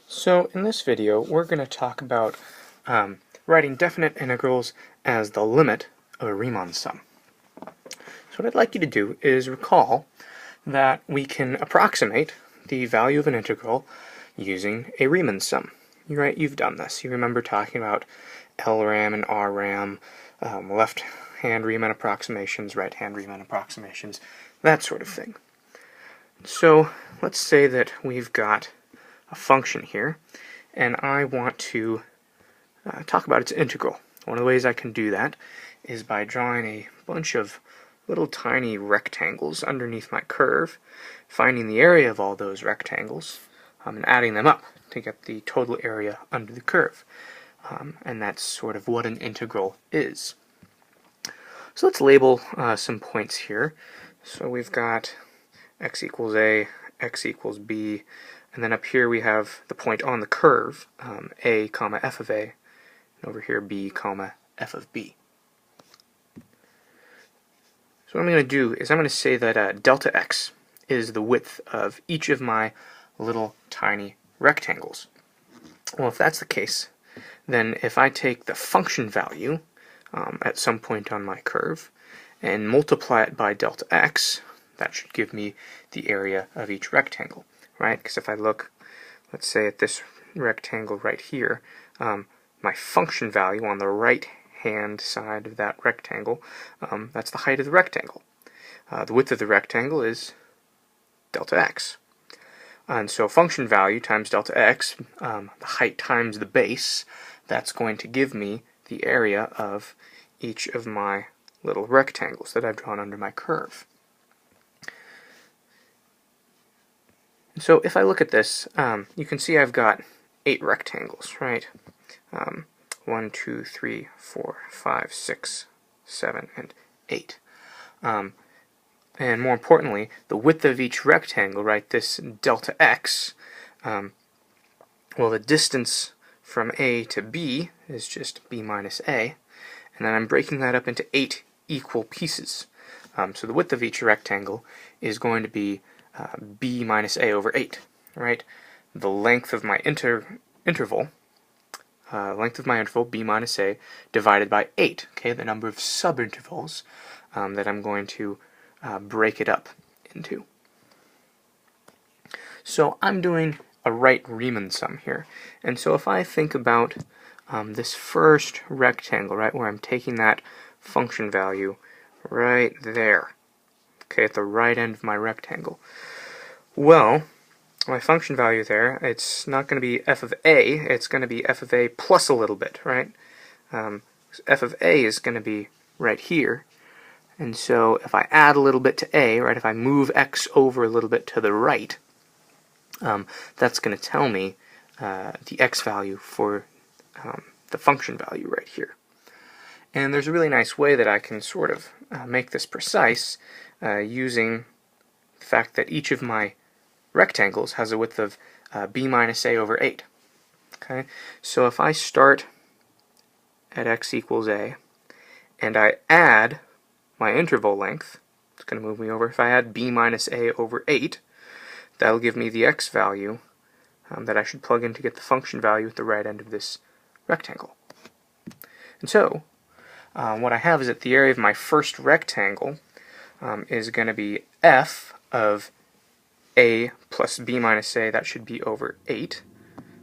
So in this video we're going to talk about writing definite integrals as the limit of a Riemann sum. So what I'd like you to do is recall that we can approximate the value of an integral using a Riemann sum. You've done this. You remember talking about LRAM and RRAM, left-hand Riemann approximations, right-hand Riemann approximations, that sort of thing. So let's say that we've got a function here, and I want to talk about its integral. One of the ways I can do that is by drawing a bunch of little tiny rectangles underneath my curve, finding the area of all those rectangles, and adding them up to get the total area under the curve. And that's sort of what an integral is. So let's label some points here. So we've got x equals a, x equals b, and then up here we have the point on the curve, a comma f of a, and over here b comma f of b. So what I'm going to do is I'm going to say that delta x is the width of each of my little tiny rectangles. Well, if that's the case, then if I take the function value at some point on my curve and multiply it by delta x, that should give me the area of each rectangle, right? Because if I look, let's say at this rectangle right here, my function value on the right hand side of that rectangle, that's the height of the rectangle. The width of the rectangle is delta x. And so function value times delta x, the height times the base, that's going to give me the area of each of my little rectangles that I've drawn under my curve. So if I look at this, you can see I've got 8 rectangles, right? 1, 2, 3, 4, 5, 6, 7, and 8. And more importantly, the width of each rectangle, right, this delta x, well, the distance from A to B is just B minus A, and then I'm breaking that up into 8 equal pieces. So the width of each rectangle is going to be b minus a over 8, right? The length of my interval, b minus a, divided by 8, okay, the number of subintervals that I'm going to break it up into. So I'm doing a right Riemann sum here, and so if I think about this first rectangle, right, where I'm taking that function value right there, okay, at the right end of my rectangle. Well, my function value there, it's not going to be f of a, it's going to be f of a plus a little bit, right? F of a is going to be right here, and so if I add a little bit to a, right, if I move x over a little bit to the right, that's going to tell me the x value for the function value right here. And there's a really nice way that I can sort of make this precise using the fact that each of my rectangles has a width of b minus a over 8. Okay, so if I start at x equals a and I add my interval length, it's going to move me over. If I add b minus a over 8, that'll give me the x value that I should plug in to get the function value at the right end of this rectangle. And so what I have is that the area of my first rectangle is going to be f of a plus b minus a. That should be over 8,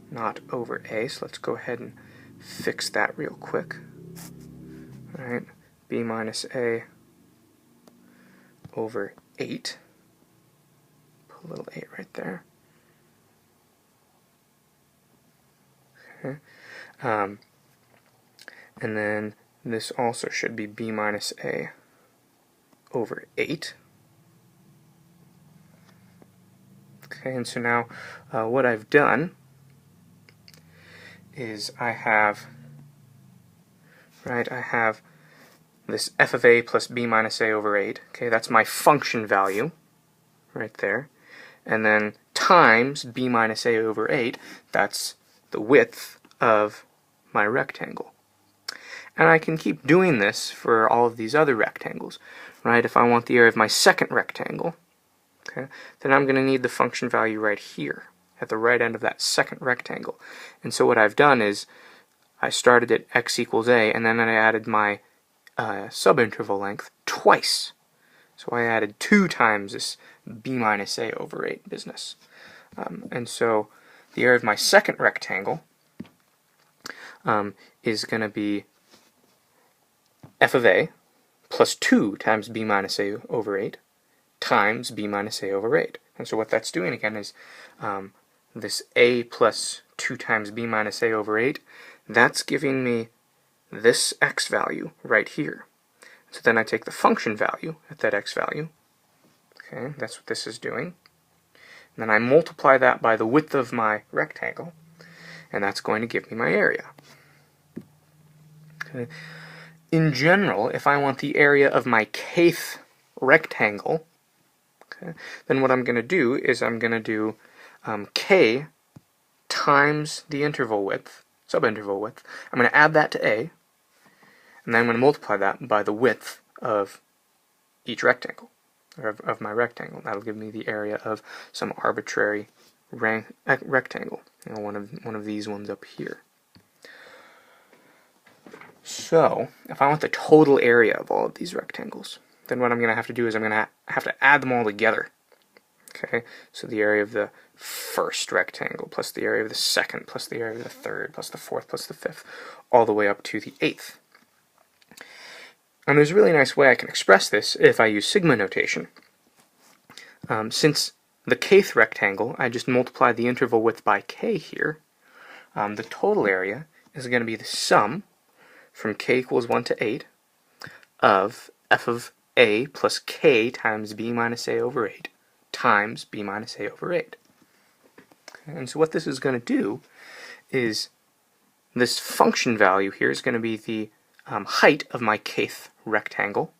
not over a. So let's go ahead and fix that real quick. All right, b minus a over 8. Put a little 8 right there. Okay, and then this also should be b minus a over 8. Okay, and so now what I've done is I have this f of a plus b minus a over 8. Okay, that's my function value right there. And then times b minus a over 8, that's the width of my rectangle. And I can keep doing this for all of these other rectangles, right? If I want the area of my second rectangle, okay, then I'm going to need the function value right here. at the right end of that second rectangle. And so what I've done is I started at x equals a, and then I added my subinterval length twice. So I added 2 times this b minus a over 8 business. And so the area of my second rectangle is going to be f of a plus 2 times b minus a over 8 times b minus a over 8. And so what that's doing again is this a plus 2 times b minus a over 8, that's giving me this x value right here. So then I take the function value at that x value. Okay, that's what this is doing. And then I multiply that by the width of my rectangle, and that's going to give me my area. Okay. In general, if I want the area of my kth rectangle, okay, then what I'm going to do is I'm going to do k times the interval width, subinterval width. I'm going to add that to a, and then I'm going to multiply that by the width of each rectangle, or of my rectangle. That'll give me the area of some arbitrary rectangle, one of these ones up here. So, if I want the total area of all of these rectangles, then what I'm going to have to do is I'm going to have to add them all together. Okay, so the area of the first rectangle plus the area of the second plus the area of the third plus the fourth plus the fifth, all the way up to the 8th. And there's a really nice way I can express this if I use sigma notation. Since the kth rectangle, I just multiply the interval width by k here, the total area is going to be the sum from k equals 1 to 8 of f of a plus k times b minus a over 8 times b minus a over 8. Okay, and so what this is going to do is this function value here is going to be the height of my kth rectangle,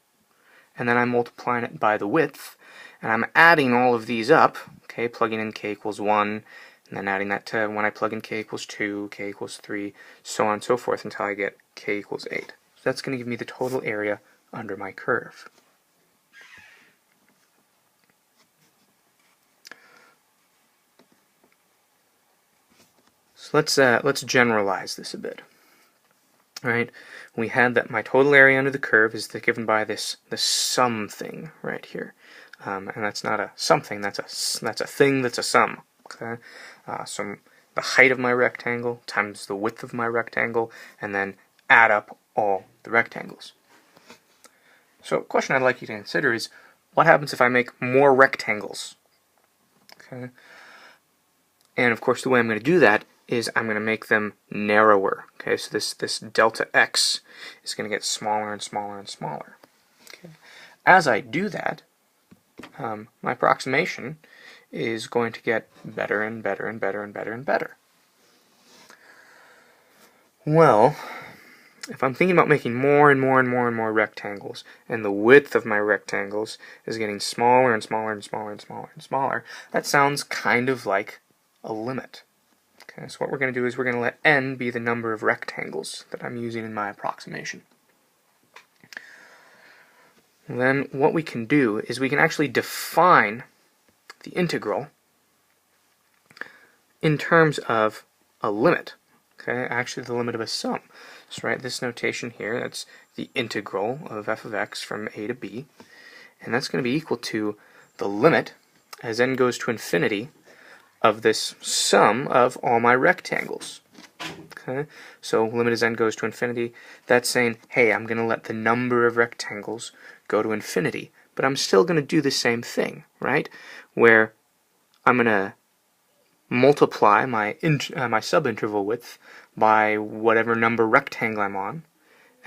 and then I'm multiplying it by the width, and I'm adding all of these up, okay, plugging in k equals 1, and then adding that to when I plug in k equals 2, k equals 3, so on and so forth until I get k equals 8. So that's going to give me the total area under my curve. So let's generalize this a bit. Right, we had that my total area under the curve is given by this sum thing right here, and that's not a something. That's a thing. That's a sum. Okay, so the height of my rectangle times the width of my rectangle, and then add up all the rectangles. So a question I'd like you to consider is, what happens if I make more rectangles? Okay, and of course the way I'm going to do that is I'm going to make them narrower. Okay, so this delta x is going to get smaller and smaller and smaller. Okay. As I do that, my approximation is going to get better and better and better and better and better. Well, if I'm thinking about making more and more and more and more rectangles, and the width of my rectangles is getting smaller and smaller and smaller and smaller and smaller, that sounds kind of like a limit. Okay, so what we're going to do is we're going to let n be the number of rectangles that I'm using in my approximation. And then what we can do is we can actually define the integral in terms of a limit. Okay, actually the limit of a sum. So write this notation here, that's the integral of f of x from a to b, and that's going to be equal to the limit as n goes to infinity of this sum of all my rectangles. Okay, so limit as n goes to infinity, that's saying, hey, I'm going to let the number of rectangles go to infinity, but I'm still going to do the same thing, right? Where I'm going to multiply my subinterval width by whatever number rectangle I'm on,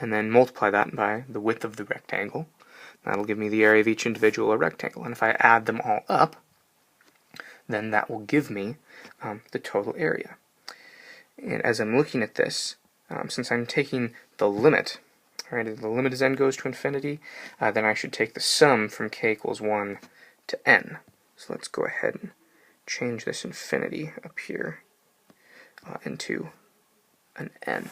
and then multiply that by the width of the rectangle. That'll give me the area of each individual rectangle, and if I add them all up, then that will give me the total area. And as I'm looking at this, since I'm taking the limit, right, if the limit as n goes to infinity, then I should take the sum from k equals 1 to n. So let's go ahead and change this infinity up here into an n.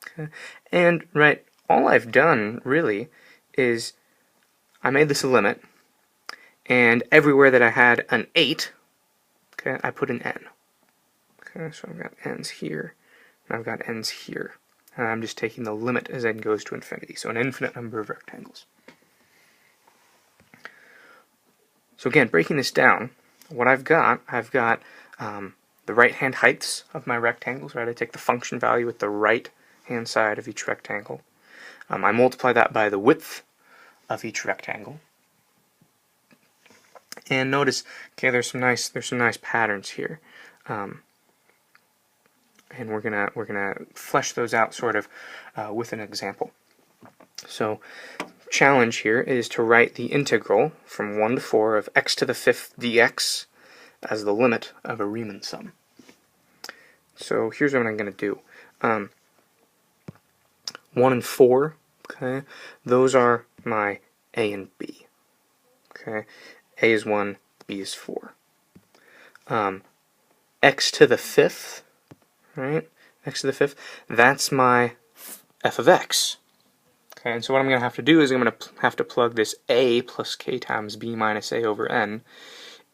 Okay. And, right, all I've done, really, is I made this a limit, and everywhere that I had an 8, okay, I put an n. Okay, so I've got n's here, and I've got n's here. And I'm just taking the limit as n goes to infinity, so an infinite number of rectangles. So again, breaking this down, what I've got the right-hand heights of my rectangles, right? I take the function value at the right-hand side of each rectangle. I multiply that by the width of each rectangle. And notice, okay, there's some nice patterns here. And we're gonna flesh those out sort of with an example. So, challenge here is to write the integral from 1 to 4 of x to the 5th dx as the limit of a Riemann sum. So here's what I'm going to do. 1 and 4, okay, those are my a and b. Okay, a is 1, b is 4. X to the 5th, right? X to the 5th, that's my f of x. Okay, and so what I'm going to have to do is I'm going to have to plug this a plus k times b minus a over n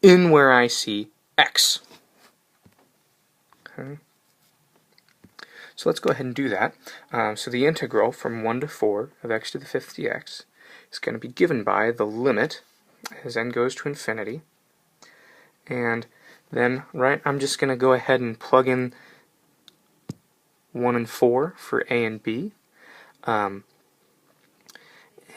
in where I see x. Okay. So let's go ahead and do that. So the integral from 1 to 4 of x to the 5th dx is going to be given by the limit as n goes to infinity. And then, right, I'm just going to go ahead and plug in 1 and 4 for a and b.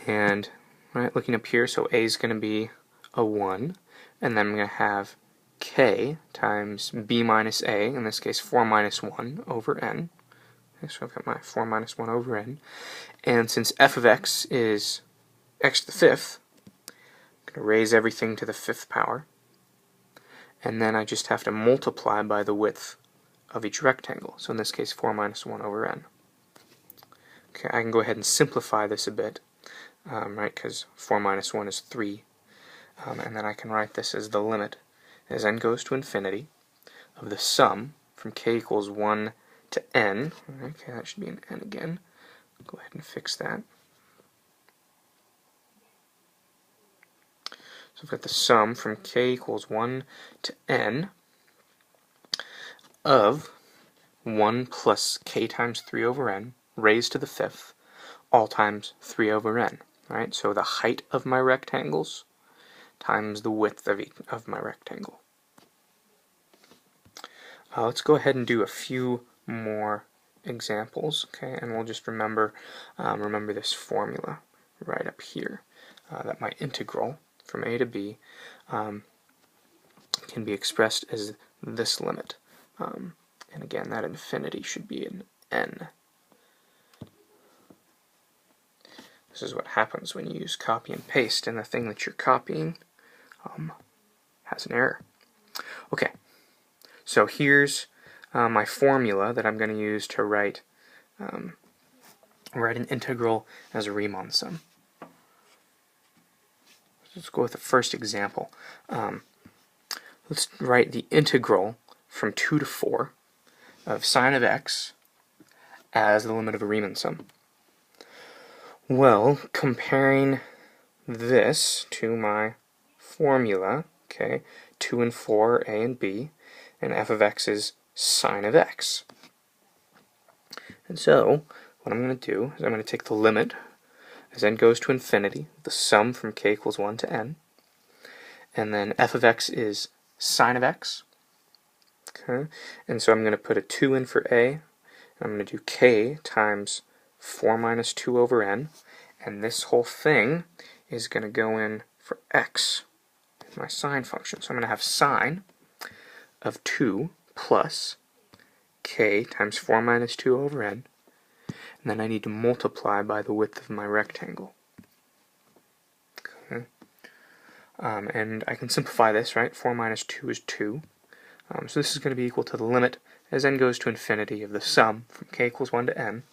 And right, looking up here, so a is going to be a 1, and then I'm going to have k times b minus a, in this case 4 minus 1 over n. Okay, so I've got my 4 minus 1 over n. And since f of x is x to the 5th, I'm going to raise everything to the 5th power. And then I just have to multiply by the width of each rectangle. So in this case, 4 minus 1 over n. Okay, I can go ahead and simplify this a bit, right, because 4 minus 1 is 3. And then I can write this as the limit as n goes to infinity of the sum from k equals 1 to n. Okay, that should be an n again. Go ahead and fix that. So we've got the sum from k equals 1 to n of 1 plus k times 3 over n raised to the 5th, all times 3 over n. Right? So the height of my rectangles times the width of my rectangle. Let's go ahead and do a few more examples, okay? And we'll just remember this formula right up here, that my integral from a to b can be expressed as this limit. And again, that infinity should be an n. This is what happens when you use copy and paste, and the thing that you're copying has an error. Okay, so here's my formula that I'm going to use to write an integral as a Riemann sum. Let's go with the first example. Let's write the integral from 2 to 4 of sine of x as the limit of a Riemann sum. Well, comparing this to my formula, okay, 2 and 4, a and b, and f of x is sine of x. And so, what I'm going to do is I'm going to take the limit as n goes to infinity, the sum from k equals 1 to n, and then f of x is sine of x. Okay, and so I'm going to put a 2 in for a, and I'm going to do k times 4 minus 2 over n, and this whole thing is going to go in for x, my sine function. So I'm going to have sine of 2 plus k times 4 minus 2 over n, and then I need to multiply by the width of my rectangle. Okay. And I can simplify this, right? 4 minus 2 is 2. So this is going to be equal to the limit as n goes to infinity of the sum from k equals 1 to n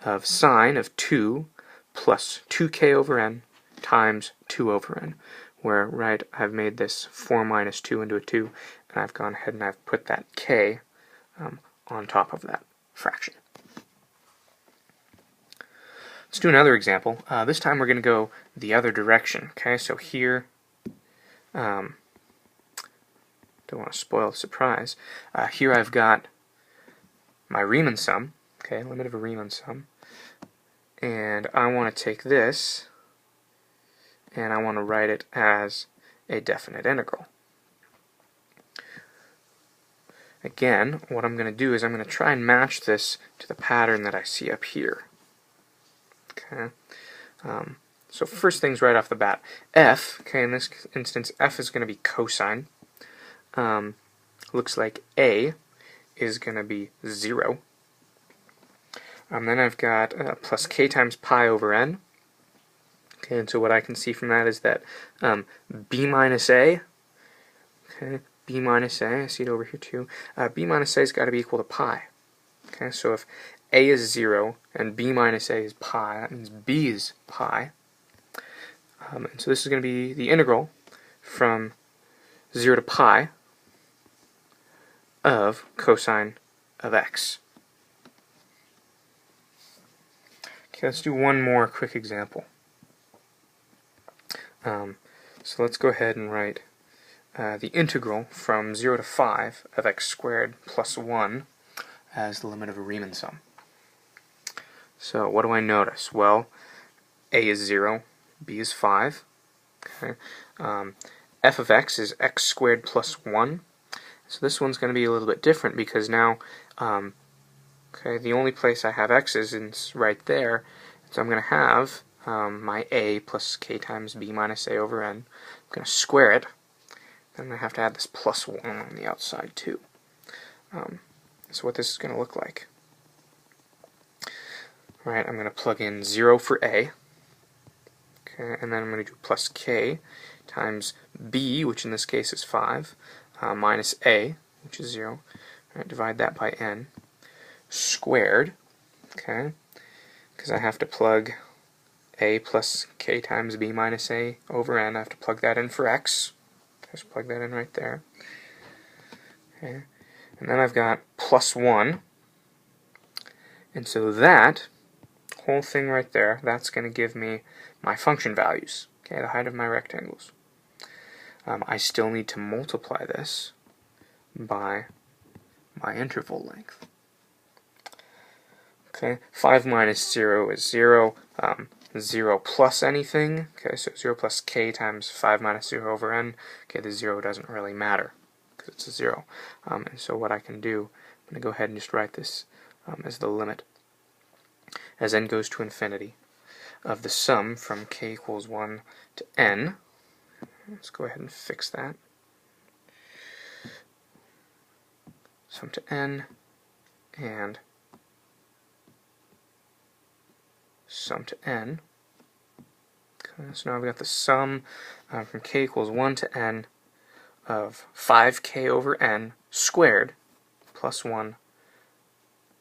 of sine of 2 plus 2k over n times 2 over n, where, right, I've made this 4 minus 2 into a 2, and I've gone ahead and I've put that k on top of that fraction. Let's do another example. This time we're going to go the other direction. Okay, so here don't want to spoil the surprise. Here I've got my Riemann sum, okay, limit of a Riemann sum, and I want to take this and I want to write it as a definite integral. Again, what I'm going to do is I'm going to try and match this to the pattern that I see up here. Okay. So first things right off the bat, f, okay, in this instance, f is going to be cosine. Looks like a is going to be 0. Then I've got plus k times pi over n. Okay, and so what I can see from that is that b minus a, okay, b minus a, I see it over here too, b minus a has got to be equal to pi. Okay, so if a is 0 and b minus a is pi, that means b is pi. And so this is going to be the integral from 0 to pi of cosine of x. Okay, let's do one more quick example. So let's go ahead and write the integral from 0 to 5 of x squared plus 1 as the limit of a Riemann sum. So what do I notice? Well, a is 0, b is 5. Okay. F of x is x squared plus 1. So this one's going to be a little bit different because now okay, the only place I have x's is right there. So I'm going to have my a plus k times b minus a over n. I'm going to square it. Then I have to add this plus 1 on the outside too. So what this is going to look like. Alright, I'm going to plug in 0 for a. Okay, and then I'm going to do plus k times b, which in this case is 5, minus a, which is 0. Alright, divide that by n. Squared, okay, because I have to plug a plus k times b minus a over n. I have to plug that in for x. Just plug that in right there. Okay, and then I've got plus 1. And so that whole thing right there, that's going to give me my function values, okay, the height of my rectangles. I still need to multiply this by my interval length. Okay, 5 minus 0 is 0. 0 plus anything, okay, so 0 plus k times 5 minus 0 over n. Okay, the 0 doesn't really matter because it's a 0. And so what I can do, I'm going to go ahead and just write this as the limit as n goes to infinity of the sum from k equals 1 to n. Let's go ahead and fix that. Sum to n and sum to n. Okay, so now I've got the sum from k equals 1 to n of 5k over n squared plus 1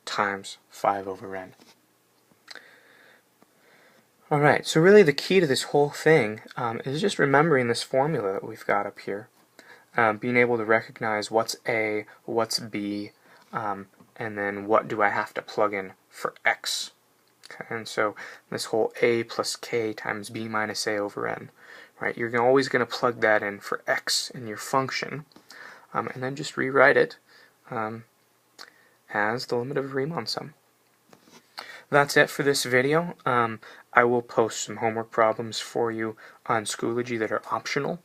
times 5 over n. Alright, so really the key to this whole thing is just remembering this formula that we've got up here. Being able to recognize what's a, what's b, and then what do I have to plug in for x. Okay, and so this whole a plus k times b minus a over n, right? You're always going to plug that in for x in your function, and then just rewrite it as the limit of a Riemann sum. That's it for this video. I will post some homework problems for you on Schoology that are optional.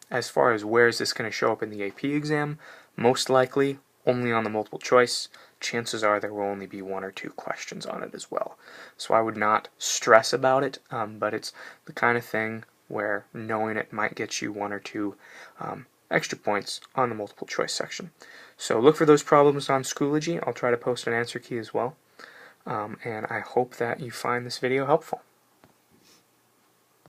As far as where is this going to show up in the AP exam, most likely only on the multiple choice. Chances are there will only be 1 or 2 questions on it as well. So I would not stress about it, but it's the kind of thing where knowing it might get you 1 or 2 extra points on the multiple choice section. So look for those problems on Schoology. I'll try to post an answer key as well. And I hope that you find this video helpful.